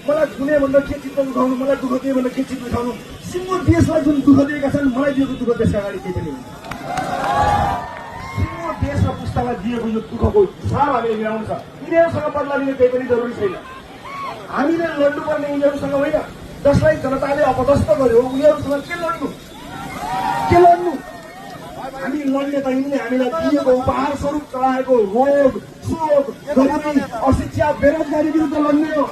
मलाई कुनै भन्दा के चित्त दुखाउनु, मलाई दुःख दिए भन्दा के चित्त दुखाउनु। सिङ्गो देशलाई जुन दुःख दिएका छन्, मलाई दिएको दुःख त्यसका अगाडि केही पनि हुँदैन। सिङ्गो देश र पुस्तालाई दिएको यो दुःखको हिसाब हामीले मिलाउनु छ। यिनीहरूसँग बदला लिने केही पनि जरुरी छैन। हामीले लड्नुपर्ने यिनीहरूसँग होइन, जसलाई जनताले अपदस्थ गर्यो उनीहरूसँग के लड्नु, के लड्नु। हामी लड्ने त यिनले हामीलाई दिएको उपहार स्वरूप चलाएको रोग, शोक, गरिबी, अशिक्षा, बेरोजगारी विरुद्ध लड्ने हो।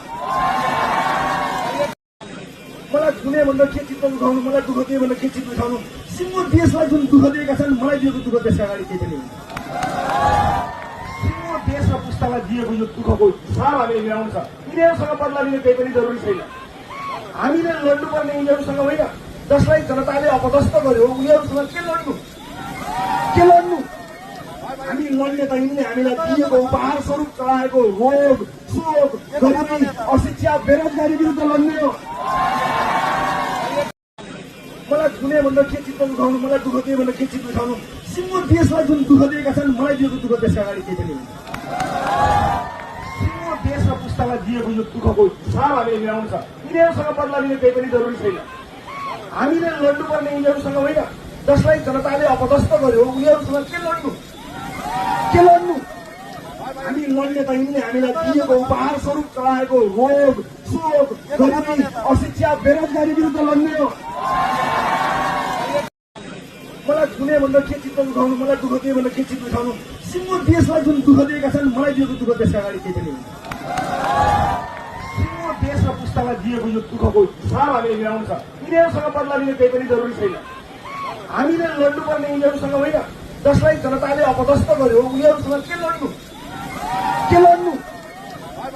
मलाई कुनै भन्दा के चित्त दुखाउनु, मलाई दुःख दिए भन्दा के चित्त दुखाउनु। सिङ्गो देशलाई जुन दुःख दिएका छन्, मलाई दिएको दुःख त्यसका अगाडि केही पनि हुँदैन। सिङ्गो देश र पुस्तालाई दिएको यो दुःखको हिसाब हामीले मिलाउनु छ। यिनीहरूसँग बदला लिने केही पनि जरुरी छैन। हामीले लड्नुपर्ने यिनीहरूसँग होइन, जसलाई जनताले अपदस्थ गर्यो उनीहरूसँग के लड्नु, के लड्नु। हामी लड्ने त यिनले हामीलाई दिएको उपहार स्वरूप चलाएको रोग, शोक, गरिबी, अशिक्षा, बेरोजगारी विरुद्ध लड्ने हो। मलाई कुनै भन्दा के चित्त दुखाउनु, मलाई दुःख दिए भन्दा के चित्त दुखाउनु। सिङ्गो देशलाई जुन दुःख दिएका छन्, मलाई दिएको दुःख त्यसका अगाडि केही पनि हुँदैन। सिङ्गो देश र पुस्तालाई दिएको यो दुःखको हिसाब हामीले मिलाउनु छ। यिनीहरूसँग बदला लिने केही पनि जरुरी छैन। हामीले लड्नुपर्ने यिनीहरूसँग होइन, जसलाई जनताले अपदस्थ गर्यो उनीहरूसँग के लड्नु, के लड्नु। हामी लड्ने त यिनले हामीलाई दिएको उपहार स्वरूप चलाएको रोग, शोक, गरिबी, अशिक्षा, बेरोजगारी विरुद्ध लड्ने हो। मलाई कुनै भन्दा के चित्त दुखाउनु, मलाई दुःख दिए भन्दा के चित्त दुखाउनु। सिङ्गो देशलाई जुन दुःख दिएका छन्, मलाई दिएको दुःख त्यसका अगाडि केही पनि हुँदैन। सिङ्गो देश र पुस्तालाई दिएको यो दुःखको हिसाब हामीले मिलाउनु छ। यिनीहरूसँग बदला लिने केही पनि जरुरी छैन। हामीले लड्नुपर्ने यिनीहरूसँग होइन, जसलाई जनताले अपदस्थ गर्यो उनीहरूसँग के लड्नु, के लड्नु।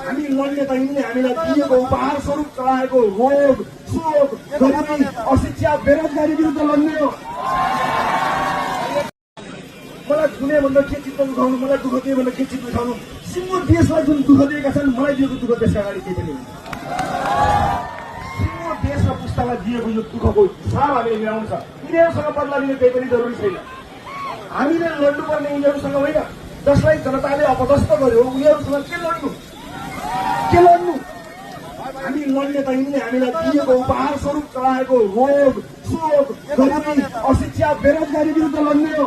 हामी लड्ने त यिनले हामीलाई दिएको उपहार स्वरूप चलाएको रोग, शोक, गरिबी, अशिक्षा, बेरोजगारी विरुद्ध लड्ने हो। मलाई कुनै भन्दा के चित्त दुखाउनु, मलाई दुःख दिए भन्दा के चित्त दुखाउनु। सिङ्गो देशलाई जुन दुःख दिएका छन्, मलाई दिएको दुःख त्यसका अगाडि केही पनि हुँदैन। सिङ्गो देश र पुस्तालाई दिएको यो दुःखको हिसाब हामीले मिलाउनु छ। यिनीहरूसँग बदला लिने केही पनि जरुरी छैन। हामीले लड्नुपर्ने यिनीहरूसँग होइन, जसलाई जनताले अपदस्थ गर्यो उनीहरूसँग के लड्नु, के लड्नु। हामी लड्ने त यिनले हामीलाई दिएको उपहार स्वरूप चलाएको रोग, शोक, गरिबी, अशिक्षा, बेरोजगारी विरुद्ध लड्ने हो।